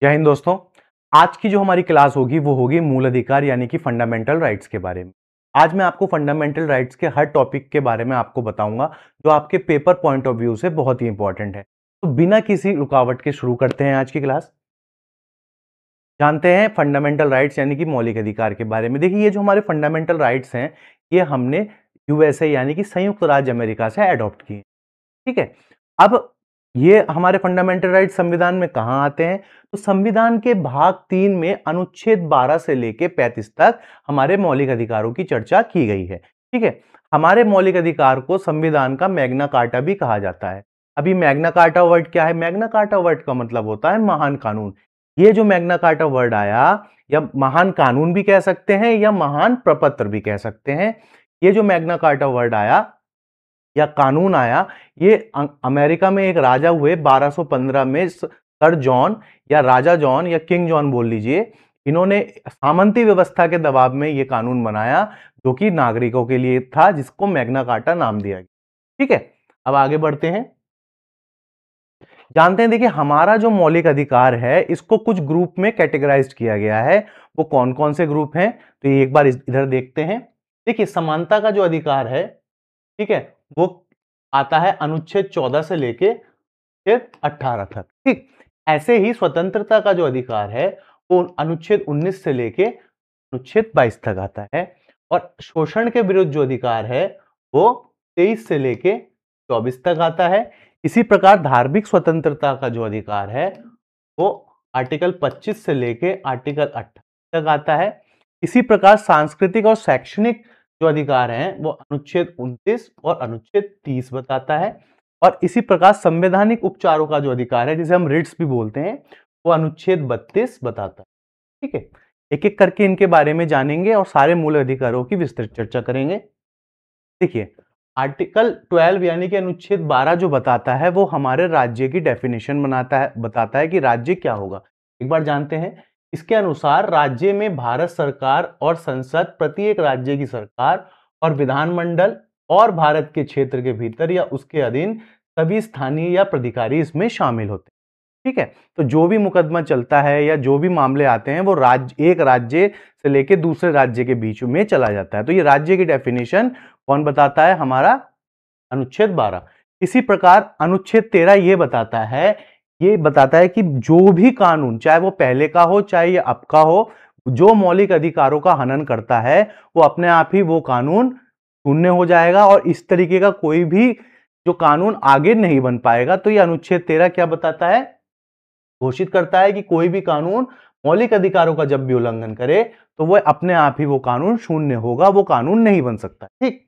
जय हिंद दोस्तों। आज की जो हमारी क्लास होगी वो होगी मूल अधिकार यानी कि फंडामेंटल राइट्स के बारे में। आज मैं आपको फंडामेंटल राइट्स के हर टॉपिक के बारे में आपको बताऊंगा जो आपके पेपर पॉइंट ऑफ व्यू से बहुत ही इंपॉर्टेंट है। तो बिना किसी रुकावट के शुरू करते हैं आज की क्लास। जानते हैं फंडामेंटल राइट्स यानी कि मौलिक अधिकार के बारे में। देखिए, ये जो हमारे फंडामेंटल राइट्स हैं ये हमने यूएसए यानी कि संयुक्त राज्य अमेरिका से अडॉप्ट किए। ठीक है। अब ये हमारे फंडामेंटल राइट संविधान में कहां आते हैं? तो संविधान के भाग 3 में अनुच्छेद 12 से लेके 35 तक हमारे मौलिक अधिकारों की चर्चा की गई है। ठीक है। हमारे मौलिक अधिकार को संविधान का मैग्ना कार्टा भी कहा जाता है। अभी मैग्ना कार्टा वर्ड क्या है? मैग्ना कार्टा वर्ड का मतलब होता है महान कानून। ये जो मैग्ना कार्टा वर्ड आया, या महान कानून भी कह सकते हैं या महान प्रपत्र भी कह सकते हैं, ये जो मैग्ना कार्टा वर्ड आया या कानून आया, ये अमेरिका में एक राजा हुए 1215 में, सर जॉन या राजा जॉन या किंग जॉन बोल लीजिए। इन्होंने सामंती व्यवस्था के दबाव में ये कानून बनाया जो कि नागरिकों के लिए था, जिसको मैग्ना कार्टा नाम दिया गया। ठीक है। अब आगे बढ़ते हैं। जानते हैं, देखिए हमारा जो मौलिक अधिकार है इसको कुछ ग्रुप में कैटेगराइज किया गया है। वो कौन कौन से ग्रुप हैं तो ये एक बार इधर देखते हैं। देखिए, समानता का जो अधिकार है, ठीक है, वो आता है अनुच्छेद 14 से लेके 18 तक। ठीक। ऐसे ही स्वतंत्रता का जो अधिकार है वो अनुच्छेद 19 से लेके अनुच्छेद 22 तक आता है। और शोषण के विरुद्ध जो अधिकार है वो 23 से लेके 24 तक आता है। इसी प्रकार धार्मिक स्वतंत्रता का जो अधिकार है वो आर्टिकल 25 से लेके आर्टिकल 28 तक आता है। इसी प्रकार सांस्कृतिक और शैक्षणिक जो अधिकार हैं वो अनुच्छेद 29 और अनुच्छेद 30 बताता है। और इसी प्रकार संवैधानिक उपचारों का जो अधिकार है, जिसे हम रिट्स भी बोलते हैं, वो अनुच्छेद 32 बताता है। ठीक है। एक एक करके इनके बारे में जानेंगे और सारे मूल अधिकारों की विस्तृत चर्चा करेंगे। देखिए, आर्टिकल 12 यानी कि अनुच्छेद 12 जो बताता है वो हमारे राज्य की डेफिनेशन बताता है कि राज्य क्या होगा। एक बार जानते हैं। इसके अनुसार राज्य में भारत सरकार और संसद, प्रत्येक राज्य की सरकार और विधानमंडल और भारत के क्षेत्र के भीतर या उसके अधीन सभी स्थानीय या प्राधिकारी इसमें शामिल होते हैं। ठीक है। तो जो भी मुकदमा चलता है या जो भी मामले आते हैं वो एक राज्य से लेकर दूसरे राज्य के बीच में चला जाता है। तो ये राज्य की डेफिनेशन कौन बताता है? हमारा अनुच्छेद 12। इसी प्रकार अनुच्छेद 13 ये बताता है कि जो भी कानून, चाहे वो पहले का हो चाहे ये अब का हो, जो मौलिक अधिकारों का हनन करता है वो अपने आप ही वो कानून शून्य हो जाएगा और इस तरीके का कोई भी जो कानून आगे नहीं बन पाएगा। तो ये अनुच्छेद 13 क्या बताता है? घोषित करता है कि कोई भी कानून मौलिक अधिकारों का जब भी उल्लंघन करे तो वह अपने आप ही वो कानून शून्य होगा, वो कानून नहीं बन सकता। ठीक।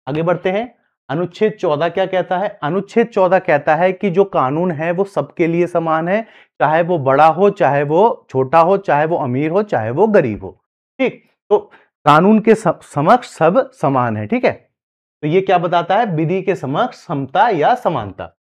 आगे बढ़ते हैं। अनुच्छेद 14 क्या कहता है? अनुच्छेद 14 कहता है कि जो कानून है वो सबके लिए समान है, चाहे वो बड़ा हो चाहे वो छोटा हो, चाहे वो अमीर हो चाहे वो गरीब हो। ठीक। तो कानून के समक्ष सब समान है। ठीक है। तो ये क्या बताता है? विधि के समक्ष समता या समानता।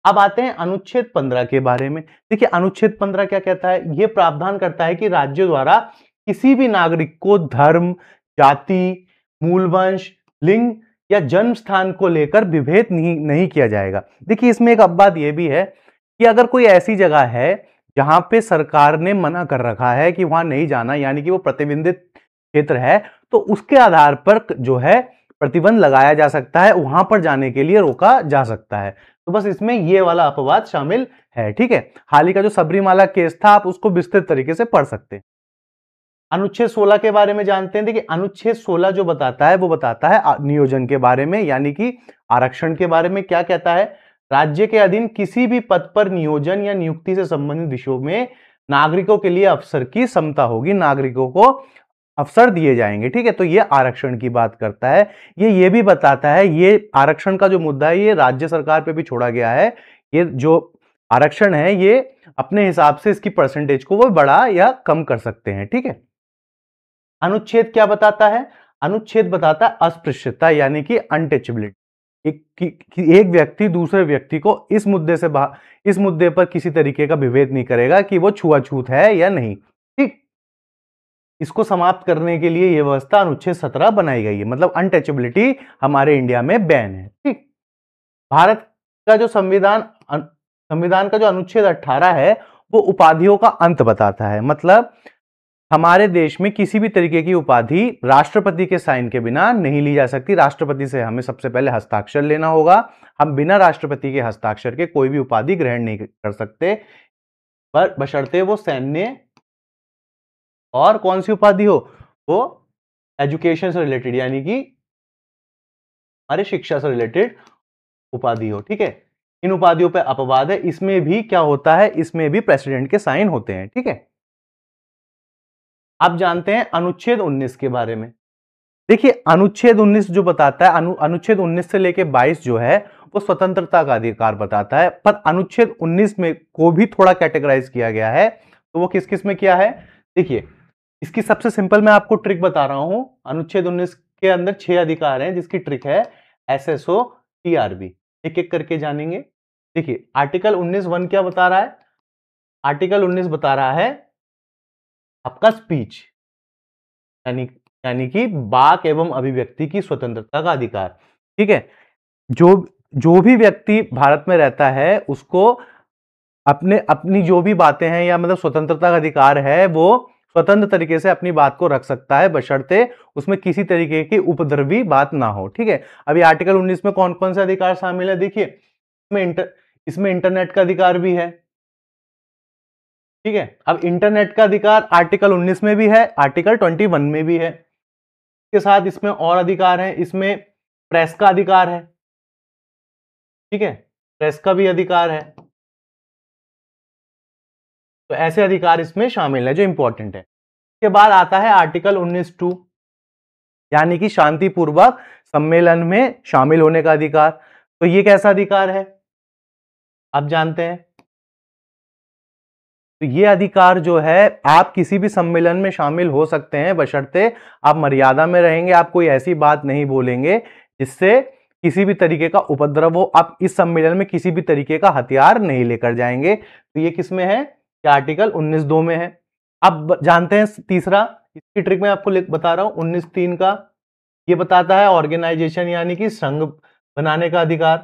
अब आते हैं अनुच्छेद 15 के बारे में। देखिए, अनुच्छेद 15 क्या कहता है? यह प्रावधान करता है कि राज्य द्वारा किसी भी नागरिक को धर्म, जाति, मूलवंश, लिंग या जन्म स्थान को लेकर विभेद नहीं किया जाएगा। देखिए, इसमें एक अब बात यह भी है कि अगर कोई ऐसी जगह है जहां पे सरकार ने मना कर रखा है कि वहां नहीं जाना, यानी कि वो प्रतिबंधित क्षेत्र है, तो उसके आधार पर जो है प्रतिबंध लगाया जा सकता है, वहां पर जाने के लिए रोका जा सकता है। तो बस इसमें ये वाला अपवाद शामिल है। ठीक है। हाल ही का जो सबरीमाला केस था, आप उसको विस्तृत तरीके से पढ़ सकते हैं। अनुच्छेद 16 के बारे में जानते हैं। देखिए, अनुच्छेद 16 जो बताता है वो बताता है नियोजन के बारे में, यानी कि आरक्षण के बारे में। क्या कहता है? राज्य के अधीन किसी भी पद पर नियोजन या नियुक्ति से संबंधित विषयों में नागरिकों के लिए अवसर की समता होगी, नागरिकों को अवसर दिए जाएंगे। ठीक है। तो ये आरक्षण की बात करता है। ये भी बताता है, ये आरक्षण का जो मुद्दा है ये राज्य सरकार पे भी छोड़ा गया है। ये जो आरक्षण है ये अपने हिसाब से इसकी परसेंटेज को वो बढ़ा या कम कर सकते हैं। ठीक है। अनुच्छेद क्या बताता है? अनुच्छेद बताता है अस्पृश्यता यानी कि अनटचेबिलिटी। एक व्यक्ति दूसरे व्यक्ति को इस मुद्दे पर किसी तरीके का विभेद नहीं करेगा कि वो छुआछूत है या नहीं। ठीक। इसको समाप्त करने के लिए यह व्यवस्था अनुच्छेद 17 बनाई गई है, मतलब अनटचेबिलिटी हमारे इंडिया में बैन है। ठीक। भारत का जो संविधान का जो अनुच्छेद 18 है वो उपाधियों का अंत बताता है। मतलब हमारे देश में किसी भी तरीके की उपाधि राष्ट्रपति के साइन के बिना नहीं ली जा सकती। राष्ट्रपति से हमें सबसे पहले हस्ताक्षर लेना होगा। हम बिना राष्ट्रपति के हस्ताक्षर के कोई भी उपाधि ग्रहण नहीं कर सकते, पर बशर्ते वो सैन्य और कौन सी उपाधि हो, वो एजुकेशन से रिलेटेड यानी कि हमारे शिक्षा से रिलेटेड उपाधि हो। ठीक है, इन उपाधियों पे अपवाद है। इसमें भी क्या होता है, इसमें भी प्रेसिडेंट के साइन होते हैं। ठीक है, आप जानते हैं अनुच्छेद 19 के बारे में। देखिए अनुच्छेद 19 जो बताता है, अनुच्छेद 19 से लेके 22 जो है वो स्वतंत्रता का अधिकार बताता है, पर अनुच्छेद 19 में को भी थोड़ा कैटेगराइज किया गया है। तो वो किस किस में किया है, देखिए इसकी सबसे सिंपल मैं आपको ट्रिक बता रहा हूं। अनुच्छेद 19 के अंदर 6 अधिकार हैं, जिसकी ट्रिक है एसएसओ टीआरबी। एक एक करके जानेंगे। देखिए आर्टिकल 19(1) क्या बता रहा है, आर्टिकल 19 बता रहा है आपका स्पीच यानी कि वाक एवं अभिव्यक्ति की स्वतंत्रता का अधिकार। ठीक है, जो भी व्यक्ति भारत में रहता है उसको अपनी जो भी बातें हैं या मतलब स्वतंत्रता का अधिकार है, वो स्वतंत्र तरीके से अपनी बात को रख सकता है, बशर्ते उसमें किसी तरीके की उपद्रवी बात ना हो। ठीक है, अभी आर्टिकल 19 में कौन कौन से अधिकार शामिल है, देखिए इसमें इंटरनेट का अधिकार भी है। ठीक है, अब इंटरनेट का अधिकार आर्टिकल 19 में भी है, आर्टिकल 21 में भी है। के साथ इसमें और अधिकार है, इसमें प्रेस का अधिकार है। ठीक है, प्रेस का भी अधिकार है। तो ऐसे अधिकार इसमें शामिल है जो इंपॉर्टेंट है। इसके बाद आता है आर्टिकल 19(2) यानी कि शांतिपूर्वक सम्मेलन में शामिल होने का अधिकार। तो ये कैसा अधिकार है आप जानते हैं। तो ये अधिकार जो है, आप किसी भी सम्मेलन में शामिल हो सकते हैं, बशर्ते आप मर्यादा में रहेंगे, आप कोई ऐसी बात नहीं बोलेंगे जिससे किसी भी तरीके का उपद्रव हो। आप इस सम्मेलन में किसी भी तरीके का हथियार नहीं लेकर जाएंगे। तो ये किस में है, कि आर्टिकल 19(2) में है। अब जानते हैं तीसरा, इसकी ट्रिक मैं आपको बता रहा हूं 19(3) का। ये बताता है ऑर्गेनाइजेशन यानी कि संघ बनाने का अधिकार।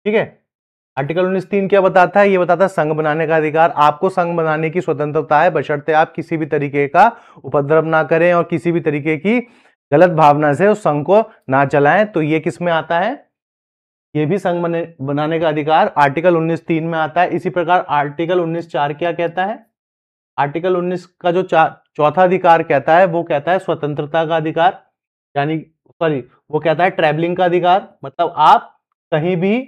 ठीक है, आर्टिकल 19(3) क्या बताता है, ये बताता है संघ बनाने का अधिकार। आपको संघ बनाने की स्वतंत्रता है, बशर्ते आप किसी भी तरीके का उपद्रव ना करें और किसी भी तरीके की गलत भावना से उस संघ को ना चलाएं। तो ये किस में आता है, ये भी संघ बनाने का अधिकार आर्टिकल 19(3) में आता है। इसी प्रकार आर्टिकल 19(4) क्या कहता है, आर्टिकल 19 का जो चौथा अधिकार कहता है, वो कहता है स्वतंत्रता का अधिकार, यानी सॉरी वो कहता है ट्रैवलिंग का अधिकार। मतलब आप कहीं भी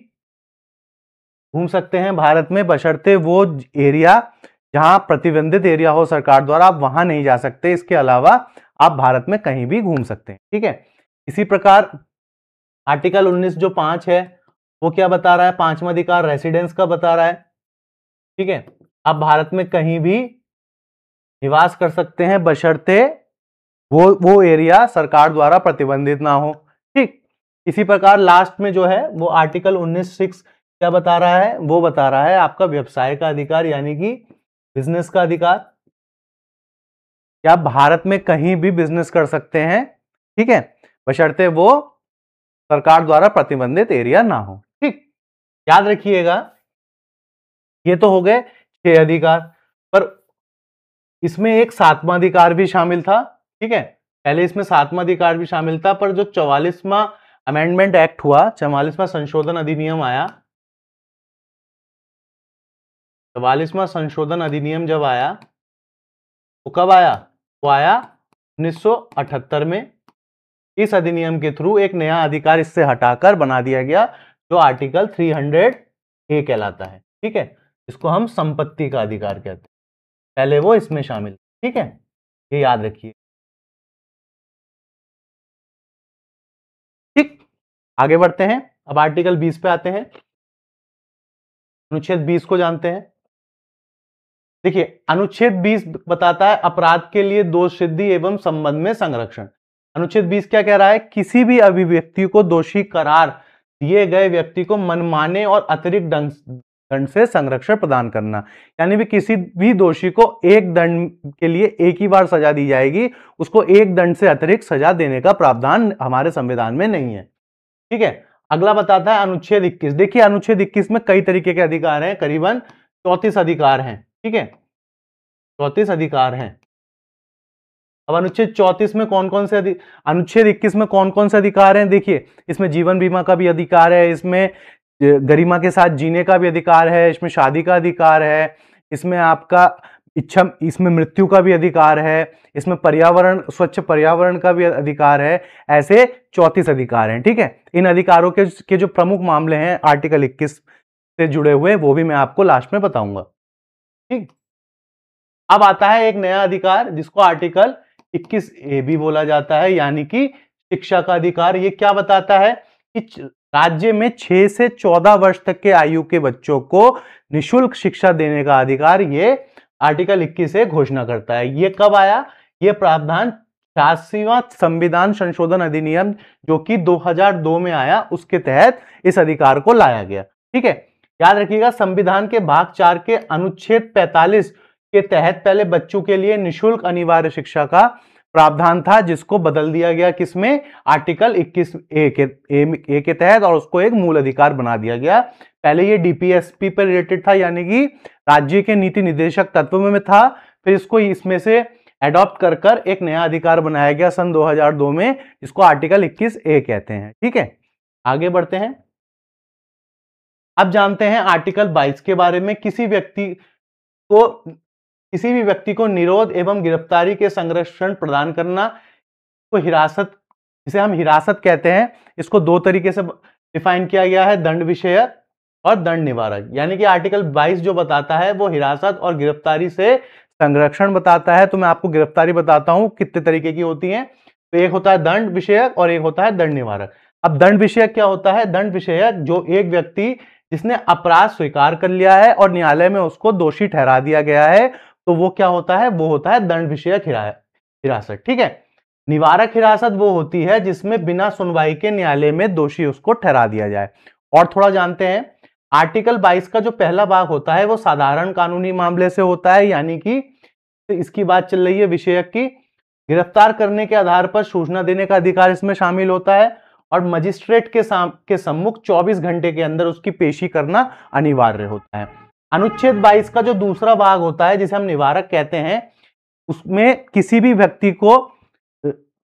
घूम सकते हैं भारत में, बशर्ते वो एरिया जहां प्रतिबंधित एरिया हो सरकार द्वारा, आप वहां नहीं जा सकते। इसके अलावा आप भारत में कहीं भी घूम सकते हैं। ठीक है, इसी प्रकार आर्टिकल 19 जो 5 है वो क्या बता रहा है, पांचवा अधिकार रेसिडेंस का बता रहा है। ठीक है, आप भारत में कहीं भी निवास कर सकते हैं, बशर्ते वो एरिया सरकार द्वारा प्रतिबंधित ना हो। ठीक, इसी प्रकार लास्ट में जो है वो आर्टिकल 19(6) क्या बता रहा है, वो बता रहा है आपका व्यवसाय का अधिकार यानी कि बिजनेस का अधिकार, कि आप भारत में कहीं भी बिजनेस कर सकते हैं। ठीक है, बशर्ते वो सरकार द्वारा प्रतिबंधित एरिया ना हो। ठीक, याद रखिएगा ये तो हो गए 6 अधिकार, पर इसमें एक 7वां अधिकार भी शामिल था। ठीक है, पहले इसमें 7वां अधिकार भी शामिल था, पर जो 44वां अमेंडमेंट एक्ट हुआ, 44वां संशोधन अधिनियम आया, 44वां संशोधन अधिनियम जब आया वो कब आया, वो आया 1978 में। इस अधिनियम के थ्रू एक नया अधिकार इससे हटाकर बना दिया गया जो आर्टिकल 300A कहलाता है। ठीक है, इसको हम संपत्ति का अधिकार कहते हैं, पहले वो इसमें शामिल। ठीक है, ये याद रखिए। ठीक, आगे बढ़ते हैं, अब आर्टिकल 20 पे आते हैं। अनुच्छेद 20 को जानते हैं। देखिए अनुच्छेद 20 बताता है अपराध के लिए दोष सिद्धि एवं संबंध में संरक्षण। अनुच्छेद 20 क्या कह रहा है, किसी भी अभिव्यक्ति को दोषी करार दिए गए व्यक्ति को मनमाने और अतिरिक्त दंड से संरक्षण प्रदान करना। यानी भी किसी भी दोषी को एक दंड के लिए एक ही बार सजा दी जाएगी, उसको एक दंड से अतिरिक्त सजा देने का प्रावधान हमारे संविधान में नहीं है। ठीक है, अगला बताता है अनुच्छेद 21। देखिए अनुच्छेद 21 में कई तरीके के अधिकार हैं, करीबन 34 अधिकार हैं, ठीक है, 34 अधिकार हैं। अब अनुच्छेद 34 में कौन कौन से अनुच्छेद 21 में कौन कौन से अधिकार हैं? देखिए इसमें जीवन बीमा का भी अधिकार है, इसमें गरिमा के साथ जीने का भी अधिकार है, इसमें शादी का अधिकार है, इसमें आपका इसमें मृत्यु का भी अधिकार है, इसमें पर्यावरण, स्वच्छ पर्यावरण का भी अधिकार है। ऐसे 34 अधिकार हैं, ठीक है। इन अधिकारों के जो प्रमुख मामले हैं आर्टिकल 21 से जुड़े हुए, वो भी मैं आपको लास्ट में बताऊंगा, ठीक। अब आता है एक नया अधिकार जिसको आर्टिकल 21A भी बोला जाता है, यानी कि शिक्षा का अधिकार। ये क्या बताता है कि राज्य में 6 से 14 वर्ष तक के आयु के बच्चों को निःशुल्क शिक्षा देने का अधिकार ये आर्टिकल 21 से घोषणा करता है। ये कब आया? ये प्रावधान 86वां संविधान संशोधन अधिनियम जो कि 2002 में आया, उसके तहत इस अधिकार को लाया गया, ठीक है। याद रखिएगा संविधान के भाग 4 के अनुच्छेद 45 के तहत पहले बच्चों के लिए निःशुल्क अनिवार्य शिक्षा का प्रावधान था, जिसको बदल दिया गया किसमें? आर्टिकल 21A के तहत, और उसको एक मूल अधिकार बना दिया गया। पहले ये डीपीएसपी पर रिलेटेड था, यानी कि राज्य के नीति निर्देशक तत्व में था, फिर इसको इसमें से एडॉप्ट कर कर एक नया अधिकार बनाया गया सन 2002 में, जिसको आर्टिकल 21A कहते हैं, ठीक है। आगे बढ़ते हैं, अब जानते हैं आर्टिकल 22 के बारे में। किसी भी व्यक्ति को निरोध एवं गिरफ्तारी के संरक्षण प्रदान करना, को हिरासत, जिसे हम हिरासत कहते हैं, इसको दो तरीके से डिफाइन किया गया है, दंड विषयक और दंड निवारक। यानी कि आर्टिकल 22 जो बताता है वो हिरासत और गिरफ्तारी से संरक्षण बताता है। तो मैं आपको गिरफ्तारी बताता हूं कितने तरीके की होती है। तो एक होता है दंड विषयक और एक होता है दंड निवारक। अब दंड विषयक क्या होता है? दंड विषयक जो एक व्यक्ति जिसने अपराध स्वीकार कर लिया है और न्यायालय में उसको दोषी ठहरा दिया गया है, तो वो क्या होता है? वो होता है दंड विषयक हिरासत, ठीक है। निवारक हिरासत वो होती है जिसमें बिना सुनवाई के न्यायालय में दोषी उसको ठहरा दिया जाए। और थोड़ा जानते हैं, आर्टिकल 22 का जो पहला भाग होता है वो साधारण कानूनी मामले से होता है, यानी कि इसकी बात चल रही है विषयक की। गिरफ्तार करने के आधार पर सूचना देने का अधिकार इसमें शामिल होता है, और मजिस्ट्रेट के सम्मुख 24 घंटे के अंदर उसकी पेशी करना अनिवार्य होता है। अनुच्छेद 22 का जो दूसरा भाग होता है, जिसे हम निवारक कहते हैं, उसमें किसी भी व्यक्ति को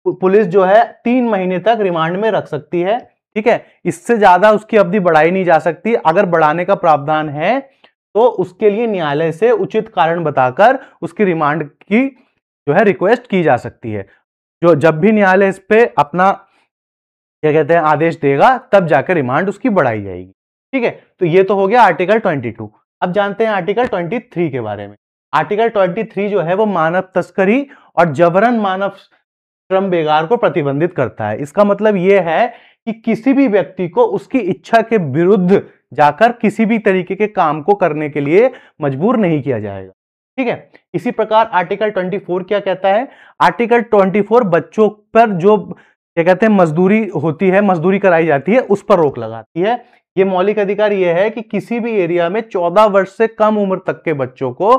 पुलिस जो है 3 महीने तक रिमांड में रख सकती है, ठीक है। इससे ज्यादा उसकी अवधि बढ़ाई नहीं जा सकती। अगर बढ़ाने का प्रावधान है तो उसके लिए न्यायालय से उचित कारण बताकर उसकी रिमांड की जो है रिक्वेस्ट की जा सकती है। जो जब भी न्यायालय इस पे अपना क्या कहते हैं आदेश देगा, तब जाकर रिमांड उसकी बढ़ाई जाएगी, ठीक है। तो ये तो हो गया आर्टिकल 22। अब जानते हैं आर्टिकल 23 के बारे में। आर्टिकल 23 जो है वो मानव तस्करी और जबरन मानव श्रम बेगार को प्रतिबंधित करता है। इसका मतलब यह है कि किसी भी व्यक्ति को उसकी इच्छा के विरुद्ध जाकर किसी भी तरीके के काम को करने के लिए मजबूर नहीं किया जाएगा, ठीक है। इसी प्रकार आर्टिकल 24 क्या कहता है? आर्टिकल 24 बच्चों पर जो क्या कहते हैं मजदूरी होती है, मजदूरी कराई जाती है, उस पर रोक लगाती है। ये मौलिक अधिकार यह है कि किसी भी एरिया में 14 वर्ष से कम उम्र तक के बच्चों को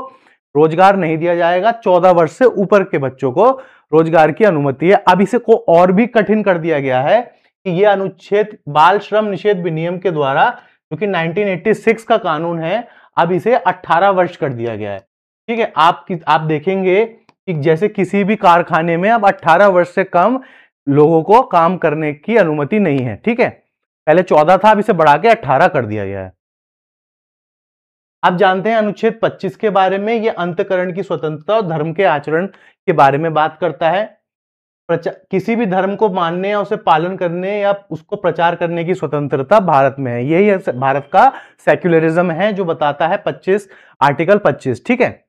रोजगार नहीं दिया जाएगा, 14 वर्ष से ऊपर के बच्चों को रोजगार की अनुमति है। अब इसे को और भी कठिन कर दिया गया है कि यह अनुच्छेद बाल श्रम निषेध विनियम के द्वारा, जो कि 1986 का कानून है, अब इसे 18 वर्ष कर दिया गया है, ठीक है। आप देखेंगे कि जैसे किसी भी कारखाने में अब 18 वर्ष से कम लोगों को काम करने की अनुमति नहीं है, ठीक है। पहले 14 था, अब इसे बढ़ा के 18 कर दिया गया है। अब जानते हैं अनुच्छेद 25 के बारे में। यह अंतःकरण की स्वतंत्रता और धर्म के आचरण के बारे में बात करता है। किसी भी धर्म को मानने या उसे पालन करने या उसको प्रचार करने की स्वतंत्रता भारत में है। यही भारत का सेक्युलरिज्म है जो बताता है आर्टिकल 25, ठीक है।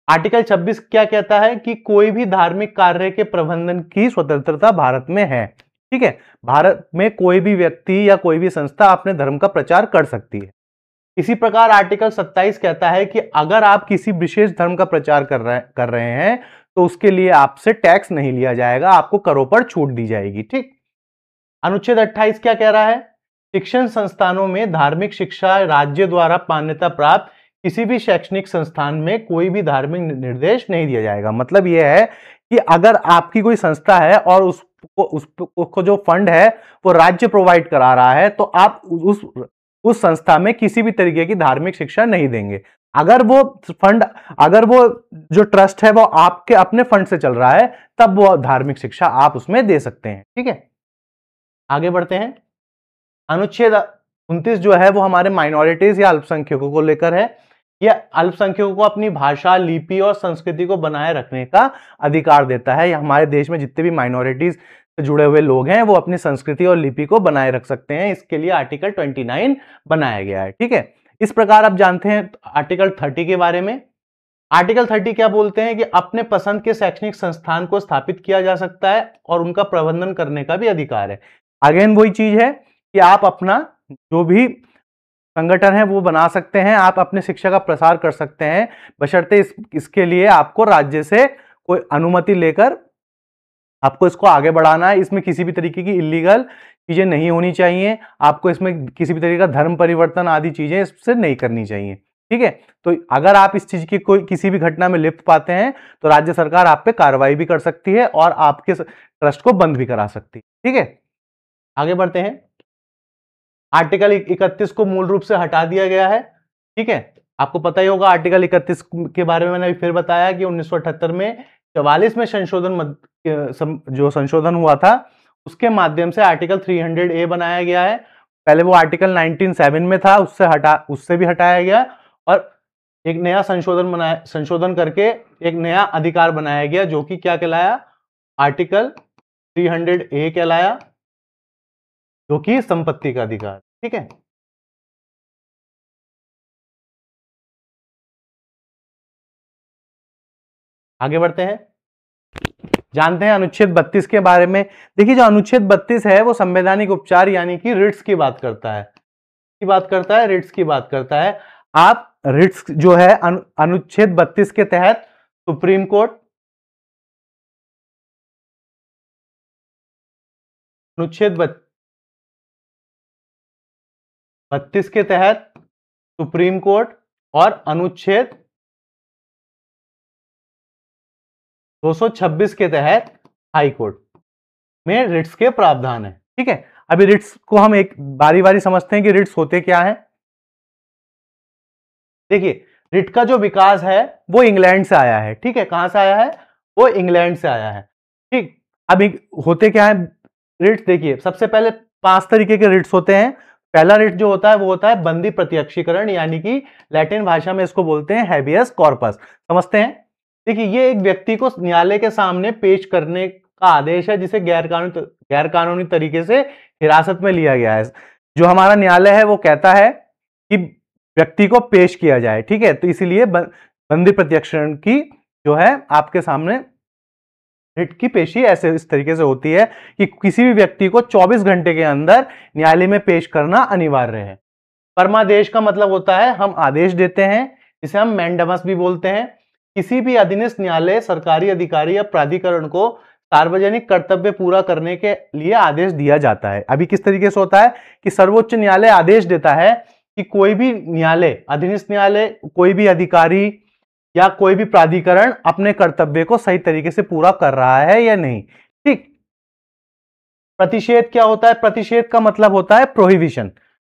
आर्टिकल 26 क्या कहता है कि कोई भी धार्मिक कार्य के प्रबंधन की स्वतंत्रता भारत में है, ठीक है। भारत में कोई भी व्यक्ति या कोई भी संस्था अपने धर्म का प्रचार कर सकती है। इसी प्रकार आर्टिकल 27 कहता है कि अगर आप किसी विशेष धर्म का प्रचार कर रहे हैं तो उसके लिए आपसे टैक्स नहीं लिया जाएगा, आपको करों पर छूट दी जाएगी, ठीक। अनुच्छेद 28 क्या कह रहा है? शिक्षण संस्थानों में धार्मिक शिक्षा राज्य द्वारा मान्यता प्राप्त किसी भी शैक्षणिक संस्थान में कोई भी धार्मिक निर्देश नहीं दिया जाएगा। मतलब यह है कि अगर आपकी कोई संस्था है और उसको जो फंड है वो राज्य प्रोवाइड करा रहा है, तो आप उस संस्था में किसी भी तरीके की धार्मिक शिक्षा नहीं देंगे। अगर वो फंड, अगर वो जो ट्रस्ट है वो आपके अपने फंड से चल रहा है, तब वो धार्मिक शिक्षा आप उसमें दे सकते हैं। ठीक है, आगे बढ़ते हैं। अनुच्छेद 29 जो है वो हमारे माइनॉरिटीज या अल्पसंख्यकों को लेकर है। यह अल्पसंख्यकों को अपनी भाषा, लिपि और संस्कृति को बनाए रखने का अधिकार देता है। हमारे देश में जितने भी माइनॉरिटीज से जुड़े हुए लोग हैं वो अपनी संस्कृति और लिपि को बनाए रख सकते हैं। इसके लिए आर्टिकल 29 बनाया गया है। ठीक है, इस प्रकार आप जानते हैं आर्टिकल 30 के बारे में। आर्टिकल 30 क्या बोलते हैं कि अपने पसंद के शैक्षणिक संस्थान को स्थापित किया जा सकता है और उनका प्रबंधन करने का भी अधिकार है। अगेन वही चीज है कि आप अपना जो भी संगठन है वो बना सकते हैं, आप अपने शिक्षा का प्रसार कर सकते हैं, बशर्ते इसके लिए आपको राज्य से कोई अनुमति लेकर आपको इसको आगे बढ़ाना है। इसमें किसी भी तरीके की इलीगल चीजें नहीं होनी चाहिए, आपको इसमें किसी भी तरीके का धर्म परिवर्तन आदि चीजें इससे नहीं करनी चाहिए। ठीक है, तो अगर आप इस चीज की कोई किसी भी घटना में लिप्त पाते हैं तो राज्य सरकार आप पे कार्रवाई भी कर सकती है और आपके ट्रस्ट को बंद भी करा सकती है। ठीक है, आगे बढ़ते हैं। आर्टिकल 31 को मूल रूप से हटा दिया गया है। ठीक है, आपको पता ही होगा आर्टिकल 31 के बारे में मैंने फिर बताया कि 1978 में 44 में संशोधन जो संशोधन हुआ था उसके माध्यम से आर्टिकल 300A बनाया गया है। पहले वो आर्टिकल 197 में था, उससे भी हटाया गया और एक नया संशोधन करके एक नया अधिकार बनाया गया जो कि क्या कहलाया, आर्टिकल 300A कहलाया, जो कि संपत्ति का अधिकार। ठीक है, आगे बढ़ते हैं, जानते हैं अनुच्छेद 32 के बारे में। देखिए जो अनुच्छेद 32 है वो संवैधानिक उपचार यानी कि रिट्स की बात करता है, रिट्स की बात करता है। आप रिट्स जो है अनुच्छेद 32 के तहत सुप्रीम कोर्ट, अनुच्छेद 32 के तहत सुप्रीम कोर्ट और अनुच्छेद 226 के तहत हाई कोर्ट में रिट्स के प्रावधान है। ठीक है, अभी रिट्स को हम एक बारी बारी समझते हैं कि रिट्स होते क्या है। देखिए रिट का जो विकास है वो इंग्लैंड से आया है। ठीक है, कहां से आया है, वो इंग्लैंड से आया है। ठीक, अभी होते क्या है रिट्स, देखिए सबसे पहले 5 तरीके के रिट्स होते हैं। पहला रिट जो होता है वो होता है बंदी प्रत्यक्षीकरण, यानी कि लैटिन भाषा में इसको बोलते हैं हैबियस कॉर्पस। समझते हैं, देखिए ये एक व्यक्ति को न्यायालय के सामने पेश करने का आदेश है जिसे गैर कानूनी तरीके से हिरासत में लिया गया है। जो हमारा न्यायालय है वो कहता है कि व्यक्ति को पेश किया जाए। ठीक है, तो इसीलिए बंदी प्रत्यक्षीकरण की जो है आपके सामने रिट की पेशी ऐसे इस तरीके से होती है कि किसी भी व्यक्ति को 24 घंटे के अंदर न्यायालय में पेश करना अनिवार्य है। परमादेश का मतलब होता है हम आदेश देते हैं, जिसे हम मैंडमस भी बोलते हैं। किसी भी अधीनस्थ न्यायालय, सरकारी अधिकारी या प्राधिकरण को सार्वजनिक कर्तव्य पूरा करने के लिए आदेश दिया जाता है। अभी किस तरीके से होता है कि सर्वोच्च न्यायालय आदेश देता है कि कोई भी न्यायालय, अधीनस्थ न्यायालय, कोई भी अधिकारी या कोई भी प्राधिकरण अपने कर्तव्य को सही तरीके से पूरा कर रहा है या नहीं। ठीक, प्रतिषेध क्या होता है, प्रतिषेध का मतलब होता है प्रोहिबिशन।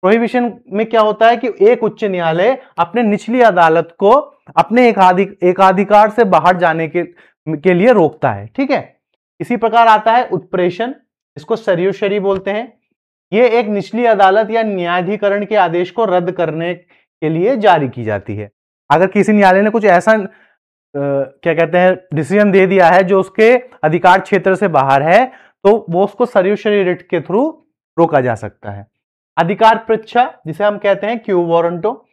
प्रोहिबिशन में क्या होता है कि एक उच्च न्यायालय अपने निचली अदालत को अपने एकाधिकार से बाहर जाने के लिए रोकता है। ठीक है, इसी प्रकार आता है उत्प्रेषण, इसको सर्यूशरी बोलते हैं। यह एक निचली अदालत या न्यायाधिकरण के आदेश को रद्द करने के लिए जारी की जाती है। अगर किसी न्यायालय ने कुछ ऐसा क्या कहते हैं डिसीजन दे दिया है जो उसके अधिकार क्षेत्र से बाहर है, तो वो उसको सर्यूशरी रिट के थ्रू रोका जा सकता है। अधिकार परीक्षा, जिसे हम कहते हैं क्यू वारंटो,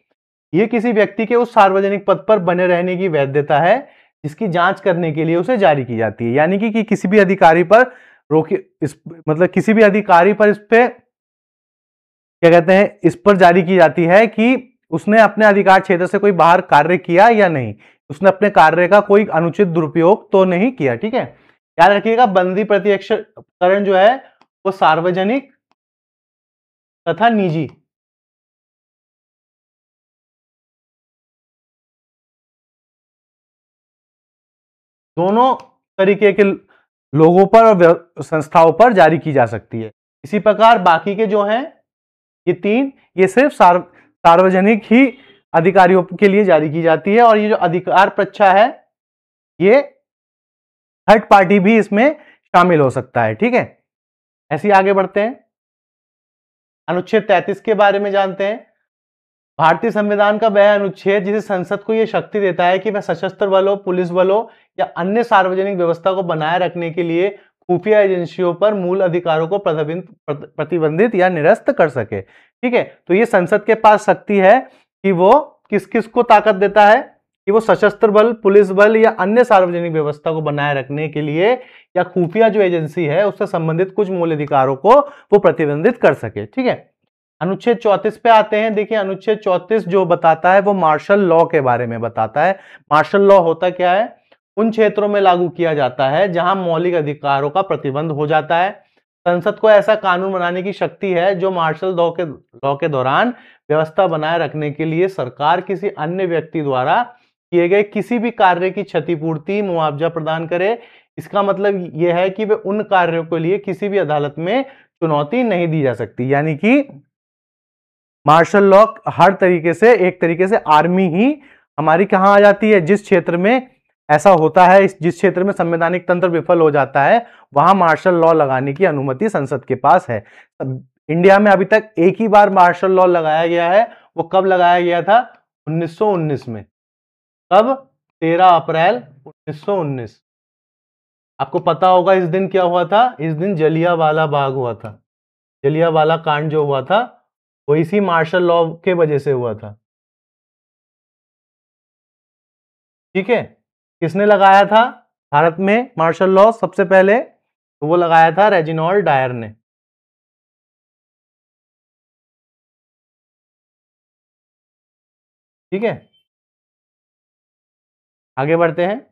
ये किसी व्यक्ति के उस सार्वजनिक पद पर बने रहने की वैधता है जिसकी जांच करने के लिए उसे जारी की जाती है। यानी कि किसी भी अधिकारी पर मतलब किसी भी अधिकारी पर इस पे क्या कहते हैं इस पर जारी की जाती है कि उसने अपने अधिकार क्षेत्र से कोई बाहर कार्य किया या नहीं, उसने अपने कार्य का कोई अनुचित दुरुपयोग तो नहीं किया। ठीक है, याद रखिएगा बंदी प्रत्यक्षीकरण जो है वो सार्वजनिक तथा निजी दोनों तरीके के लोगों पर और संस्थाओं पर जारी की जा सकती है। इसी प्रकार बाकी के जो हैं ये 3, ये सिर्फ सार्वजनिक ही अधिकारियों के लिए जारी की जाती है, और ये जो अधिकार प्रच्छा है ये थर्ड पार्टी भी इसमें शामिल हो सकता है। ठीक है, ऐसे ही आगे बढ़ते हैं। अनुच्छेद 33 के बारे में जानते हैं। भारतीय संविधान का वह अनुच्छेद जिसे संसद को यह शक्ति देता है कि वह सशस्त्र बलों, पुलिस बलों या अन्य सार्वजनिक व्यवस्था को बनाए रखने के लिए खुफिया एजेंसियों पर मूल अधिकारों को प्रतिबंधित या निरस्त कर सके। ठीक है, तो ये संसद के पास शक्ति है कि वो किस किस को ताकत देता है कि वो सशस्त्र बल, पुलिस बल या अन्य सार्वजनिक व्यवस्था को बनाए रखने के लिए या खुफिया जो एजेंसी है उससे संबंधित कुछ मूल अधिकारों को वो प्रतिबंधित कर सके। ठीक है, अनुच्छेद 34 पे आते हैं। देखिए, अनुच्छेद 34 जो बताता है वो मार्शल लॉ के बारे में बताता है। मार्शल लॉ होता क्या है? उन क्षेत्रों में लागू किया जाता है जहां मौलिक अधिकारों का प्रतिबंध हो जाता है। संसद को ऐसा कानून बनाने की शक्ति है जो मार्शल लॉ के दौरान व्यवस्था बनाए रखने के लिए सरकार किसी अन्य व्यक्ति द्वारा किए गए किसी भी कार्य की क्षतिपूर्ति, मुआवजा प्रदान करे। इसका मतलब यह है कि वे उन कार्यों के लिए किसी भी अदालत में चुनौती नहीं दी जा सकती। यानी कि मार्शल लॉ हर तरीके से, एक तरीके से आर्मी ही हमारी कहां आ जाती है, जिस क्षेत्र में ऐसा होता है, जिस क्षेत्र में संवैधानिक तंत्र विफल हो जाता है वहां मार्शल लॉ लगाने की अनुमति संसद के पास है। इंडिया में अभी तक एक ही बार मार्शल लॉ लगाया गया है। वो कब लगाया गया था? 1919 में। कब? 13 अप्रैल 1919। आपको पता होगा इस दिन क्या हुआ था? इस दिन जलियांवाला बाग हुआ था। जलियांवाला कांड जो हुआ था वो इसी मार्शल लॉ के वजह से हुआ था। ठीक है, किसने लगाया था भारत में मार्शल लॉ सबसे पहले? तो वो लगाया था रेजिनॉल्ड डायर ने। ठीक है, आगे बढ़ते हैं।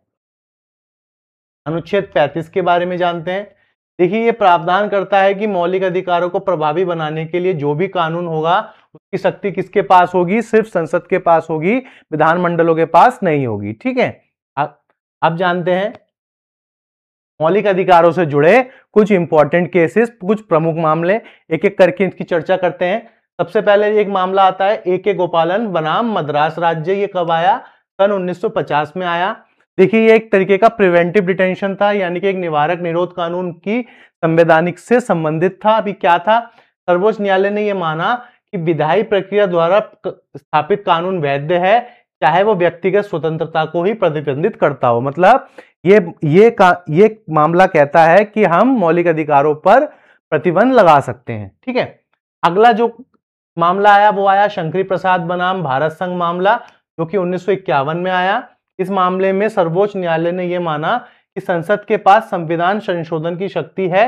अनुच्छेद 35 के बारे में जानते हैं। देखिए, ये प्रावधान करता है कि मौलिक अधिकारों को प्रभावी बनाने के लिए जो भी कानून होगा उसकी शक्ति किसके पास होगी? सिर्फ संसद के पास होगी, विधानमंडलों के पास नहीं होगी। ठीक है, अब जानते हैं मौलिक अधिकारों से जुड़े कुछ इंपॉर्टेंट केसेस, कुछ प्रमुख मामले। एक एक करके इसकी चर्चा करते हैं। सबसे पहले एक मामला आता है ए के गोपालन बनाम मद्रास राज्य। ये कब आया? सन 1950 में आया। देखिए, ये एक तरीके का प्रिवेंटिव डिटेंशन था, यानी कि एक निवारक निरोध कानून की संवैधानिक से संबंधित था। अभी क्या था? सर्वोच्च न्यायालय ने यह माना कि विधायी प्रक्रिया द्वारा स्थापित कानून वैध है, चाहे वो व्यक्तिगत स्वतंत्रता को ही प्रतिबंधित करता हो। मतलब ये मामला कहता है कि हम मौलिक अधिकारों पर प्रतिबंध लगा सकते हैं। ठीक है, अगला जो मामला आया वो आया शंकरी प्रसाद बनाम भारत संघ मामला, जो कि 1951 में आया। इस मामले में सर्वोच्च न्यायालय ने यह माना कि संसद के पास संविधान संशोधन की शक्ति है।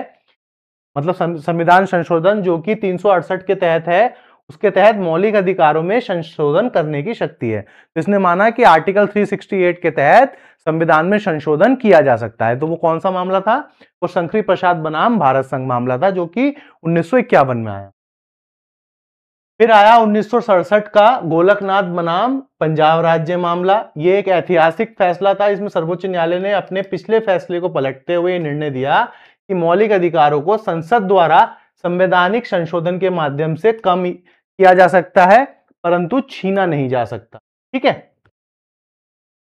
मतलब संविधान संशोधन जो कि 368 के तहत है, उसके तहत मौलिक अधिकारों में संशोधन करने की शक्ति है। तो इसने माना कि आर्टिकल 368 के तहत संविधान में संशोधन किया जा सकता है। तो वो कौन सा मामला था? वो शंकरी प्रसाद बनाम भारत संघ मामला था, जो कि 1951 में आया। फिर आया 1967 का गोलकनाथ बनाम पंजाब राज्य मामला। ये एक ऐतिहासिक फैसला था। इसमें सर्वोच्च न्यायालय ने अपने पिछले फैसले को पलटते हुए निर्णय दिया कि मौलिक अधिकारों को संसद द्वारा संवैधानिक संशोधन के माध्यम से कम किया जा सकता है, परंतु छीना नहीं जा सकता। ठीक है,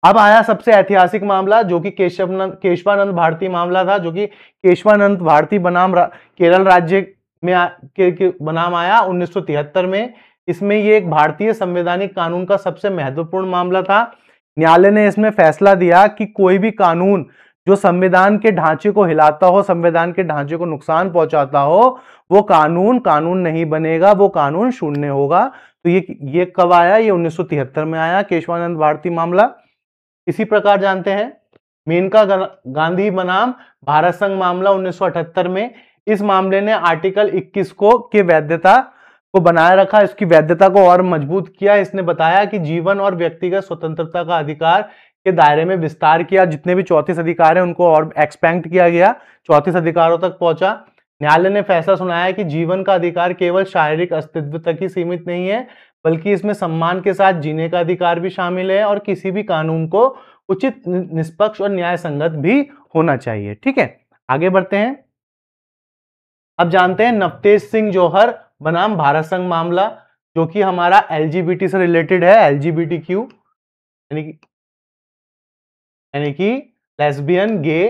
अब आया सबसे ऐतिहासिक मामला जो कि केशवानंद भारती मामला था, जो कि केशवानंद भारती बनाम केरल राज्य में बनाम आया 1973 में। इसमें ये एक भारतीय संवैधानिक कानून का सबसे महत्वपूर्ण मामला था। न्यायालय ने इसमें फैसला दिया कि कोई भी कानून जो संविधान के ढांचे को हिलाता हो, संविधान के ढांचे को नुकसान पहुंचाता हो, वो कानून नहीं बनेगा, वो कानून शून्य होगा। तो ये कब आया? ये 1973 में आया, केशवानंद भारती मामला। इसी प्रकार जानते हैं मेनका गांधी बनाम भारत संघ मामला 1978 में। इस मामले ने आर्टिकल 21 की वैधता को बनाए रखा, इसकी वैधता को और मजबूत किया। इसने बताया कि जीवन और व्यक्तिगत स्वतंत्रता का अधिकार के दायरे में विस्तार किया। जितने भी 34 अधिकार हैं उनको और एक्सपेंड किया गया, 34 अधिकारों तक पहुंचा। न्यायालय ने फैसला सुनाया कि जीवन का अधिकार केवल शारीरिक अस्तित्व तक ही सीमित नहीं है, बल्कि इसमें सम्मान के साथ जीने का अधिकार भी शामिल है, और किसी भी कानून को उचित, निष्पक्ष और न्याय संगत भी होना चाहिए। ठीक है, आगे बढ़ते हैं। अब जानते हैं नवतेज सिंह जौहर बनाम भारत संघ मामला, जो कि हमारा एलजीबीटी से रिलेटेड है, एलजीबीटी क्यू यानी कि लेस्बियन, गे,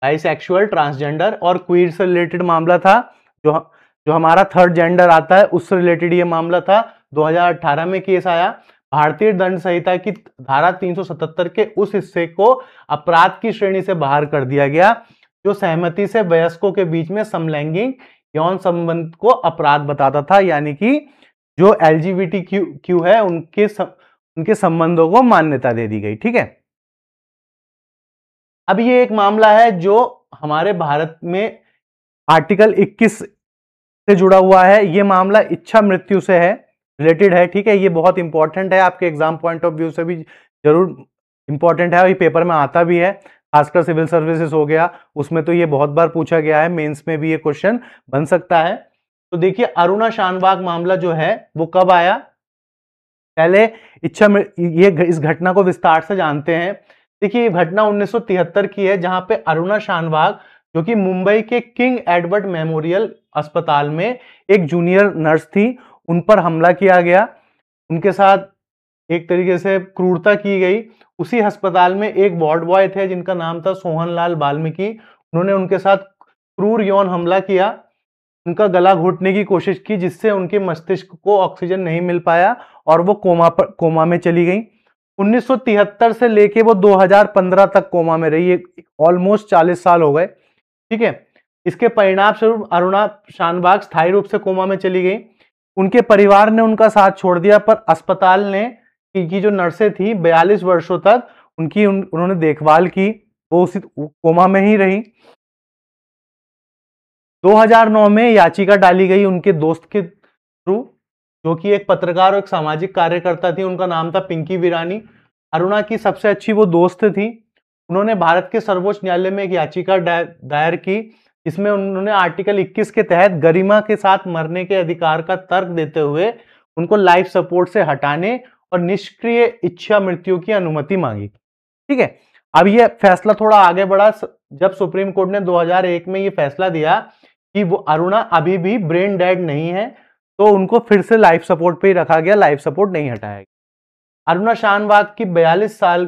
बाइसेक्सुअल, ट्रांसजेंडर और क्वीर से रिलेटेड मामला था। जो हमारा थर्ड जेंडर आता है उससे रिलेटेड ये मामला था। 2018 में केस आया। भारतीय दंड संहिता की धारा 377 के उस हिस्से को अपराध की श्रेणी से बाहर कर दिया गया जो सहमति से वयस्कों के बीच में समलैंगिक यौन संबंध को अपराध बताता था, यानी कि जो एलजीबीटी क्यू है उनके संबंधों को मान्यता दे दी गई। ठीक है, अब ये एक मामला है जो हमारे भारत में आर्टिकल 21 से जुड़ा हुआ है। ये मामला इच्छा मृत्यु से है, रिलेटेड है। ठीक है, ये बहुत इंपॉर्टेंट है, आपके एग्जाम पॉइंट ऑफ व्यू से भी जरूर इंपॉर्टेंट है और ये पेपर में आता भी है, खासकर सिविल सर्विसेज हो गया उसमें तो ये बहुत बार पूछा गया है, मेंस में भी ये क्वेश्चन बन सकता है। तो देखिए, अरुणा शानबाग मामला जो है वो कब आया, पहले इस घटना को विस्तार से जानते हैं। देखिए, ये घटना 1973 की है, जहां पे अरुणा शानबाग जो कि मुंबई के किंग एडवर्ड मेमोरियल अस्पताल में एक जूनियर नर्स थी, उन पर हमला किया गया, उनके साथ एक तरीके से क्रूरता की गई। उसी अस्पताल में एक वार्ड बॉय थे जिनका नाम था सोहनलाल वाल्मीकि, उन्होंने उनके साथ क्रूर यौन हमला किया, उनका गला घोटने की कोशिश की जिससे उनके मस्तिष्क को ऑक्सीजन नहीं मिल पाया और वो कोमा में चली गई। 1973 से लेके वो 2015 तक कोमा में रही, ऑलमोस्ट 40 साल हो गए। ठीक है, इसके परिणाम स्वरूप अरुणा शानबाग स्थायी रूप से कोमा में चली गई। उनके परिवार ने उनका साथ छोड़ दिया, पर अस्पताल ने की जो नर्सें थी 42 वर्षों तक उन्होंने देखभाल की, वो उसी कोमा में ही रही। 2009 में याचिका डाली गई उनके दोस्त के थ्रू, जो कि एक पत्रकार और एक सामाजिक कार्यकर्ता थी, उनका नाम था पिंकी वीरानी। अरुणा की सबसे अच्छी वो दोस्त थी। उन्होंने भारत के सर्वोच्च न्यायालय में एक याचिका दायर की, जिसमें उन्होंने आर्टिकल 21 के तहत गरिमा के साथ मरने के अधिकार का तर्क देते हुए उनको लाइफ सपोर्ट से हटाने और निष्क्रिय इच्छा मृत्यु की अनुमति मांगी। ठीक है, अब ये फैसला थोड़ा आगे बढ़ा जब सुप्रीम कोर्ट ने 2001 में ये फैसला दिया कि वो अरुणा अभी भी ब्रेन डेड नहीं है, तो उनको फिर से लाइफ सपोर्ट पे ही रखा गया, लाइफ सपोर्ट नहीं हटाया गया। अरुणा शानबाग की 42 साल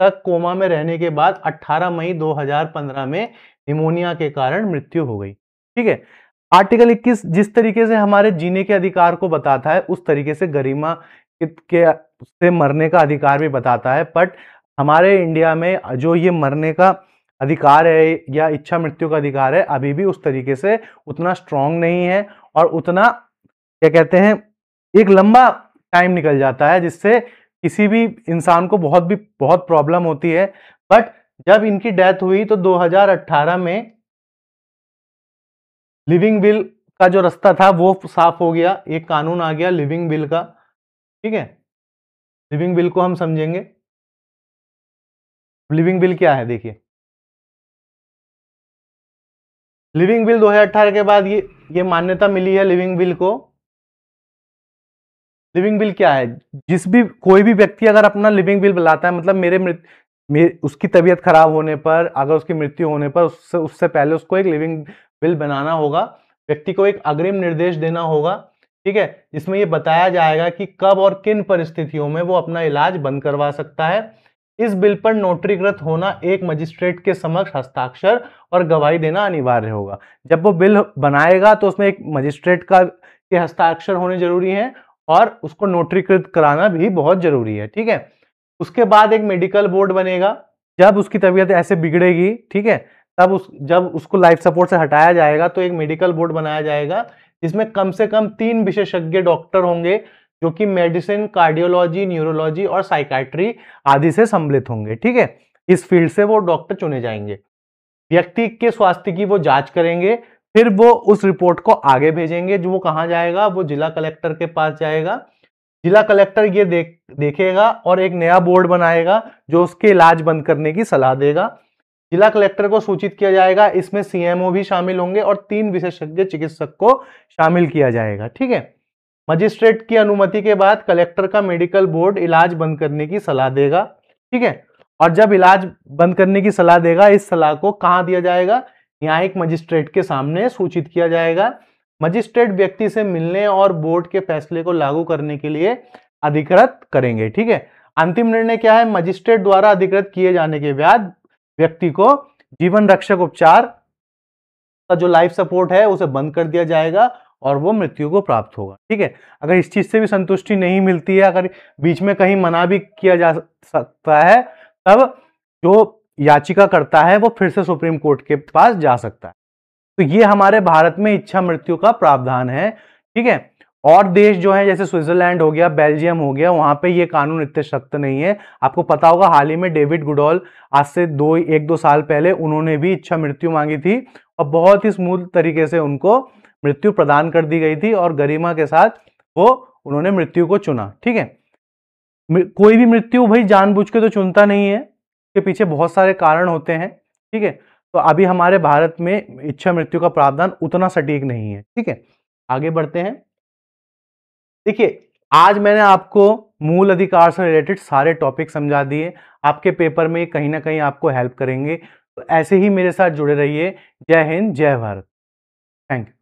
तक कोमा में रहने के बाद 18 मई 2015 में निमोनिया के कारण मृत्यु हो गई। ठीक है, आर्टिकल 21 जिस तरीके से हमारे जीने के अधिकार को बताता है, उस तरीके से गरिमा के से मरने का अधिकार भी बताता है, बट हमारे इंडिया में जो ये मरने का अधिकार है या इच्छा मृत्यु का अधिकार है, अभी भी उस तरीके से उतना स्ट्रांग नहीं है और उतना क्या कहते हैं, एक लंबा टाइम निकल जाता है जिससे किसी भी इंसान को बहुत प्रॉब्लम होती है। बट जब इनकी डेथ हुई तो 2018 में लिविंग विल का जो रास्ता था वो साफ हो गया, एक कानून आ गया लिविंग विल का। ठीक है, लिविंग विल को हम समझेंगे। लिविंग विल क्या है, देखिए, लिविंग विल 2018 के बाद ये मान्यता मिली है लिविंग विल को। लिविंग विल क्या है, कोई भी व्यक्ति अगर अपना लिविंग विल बुलाता है, मतलब उसकी तबीयत खराब होने पर, अगर उसकी मृत्यु होने पर उससे पहले उसको एक लिविंग विल बनाना होगा, व्यक्ति को एक अग्रिम निर्देश देना होगा। ठीक है, जिसमें ये बताया जाएगा कि कब और किन परिस्थितियों में वो अपना इलाज बंद करवा सकता है। इस बिल पर नोटरीकृत होना, एक मजिस्ट्रेट के समक्ष हस्ताक्षर और गवाही देना अनिवार्य होगा। जब वो बिल बनाएगा तो उसमें एक मजिस्ट्रेट के हस्ताक्षर होने जरूरी है और उसको नोटरीकृत कराना भी बहुत जरूरी है। ठीक है, उसके बाद एक मेडिकल बोर्ड बनेगा। जब उसकी तबीयत ऐसे बिगड़ेगी, ठीक है, जब उसको लाइफ सपोर्ट से हटाया जाएगा तो एक मेडिकल बोर्ड बनाया जाएगा, जिसमें कम से कम 3 विशेषज्ञ डॉक्टर होंगे जो कि मेडिसिन, कार्डियोलॉजी, न्यूरोलॉजी और साइकाइट्री आदि से सम्मिलित होंगे। ठीक है, इस फील्ड से वो डॉक्टर चुने जाएंगे। व्यक्ति के स्वास्थ्य की वो जांच करेंगे, फिर वो उस रिपोर्ट को आगे भेजेंगे। जो वो कहाँ जाएगा, वो जिला कलेक्टर के पास जाएगा। जिला कलेक्टर ये देखेगा और एक नया बोर्ड बनाएगा जो उसके इलाज बंद करने की सलाह देगा। जिला कलेक्टर को सूचित किया जाएगा, इसमें सीएमओ भी शामिल होंगे और 3 विशेषज्ञ चिकित्सक को शामिल किया जाएगा। ठीक है, मजिस्ट्रेट की अनुमति के बाद कलेक्टर का मेडिकल बोर्ड इलाज बंद करने की सलाह देगा। ठीक है, और जब इलाज बंद करने की सलाह देगा, इस सलाह को कहां दिया जाएगा, न्यायिक मजिस्ट्रेट के सामने सूचित किया जाएगा। मजिस्ट्रेट व्यक्ति से मिलने और बोर्ड के फैसले को लागू करने के लिए अधिकृत करेंगे। ठीक है, अंतिम निर्णय क्या है? मजिस्ट्रेट द्वारा अधिकृत किए जाने के बाद व्यक्ति को जीवन रक्षक उपचार का जो लाइफ सपोर्ट है उसे बंद कर दिया जाएगा और वो मृत्यु को प्राप्त होगा। ठीक है, अगर इस चीज से भी संतुष्टि नहीं मिलती है, अगर बीच में कहीं मना भी किया जा सकता है, तब जो याचिका करता है वो फिर से सुप्रीम कोर्ट के पास जा सकता है। तो ये हमारे भारत में इच्छा मृत्यु का प्रावधान है। ठीक है, और देश जो है जैसे स्विट्जरलैंड हो गया, बेल्जियम हो गया, वहां पे ये कानून इतने सख्त नहीं है। आपको पता होगा हाल ही में डेविड गुडॉल आज से 1-2 साल पहले उन्होंने भी इच्छा मृत्यु मांगी थी और बहुत ही स्मूथ तरीके से उनको मृत्यु प्रदान कर दी गई थी और गरिमा के साथ वो उन्होंने मृत्यु को चुना। ठीक है, कोई भी मृत्यु भाई जानबूझ के तो चुनता नहीं है, के पीछे बहुत सारे कारण होते हैं। ठीक है, तो अभी हमारे भारत में इच्छा मृत्यु का प्रावधान उतना सटीक नहीं है। ठीक है, आगे बढ़ते हैं। देखिए, आज मैंने आपको मूल अधिकार से रिलेटेड सारे टॉपिक समझा दिए। आपके पेपर में कहीं ना कहीं आपको हेल्प करेंगे। तो ऐसे ही मेरे साथ जुड़े रहिए। जय हिंद, जय भारत। Thank you.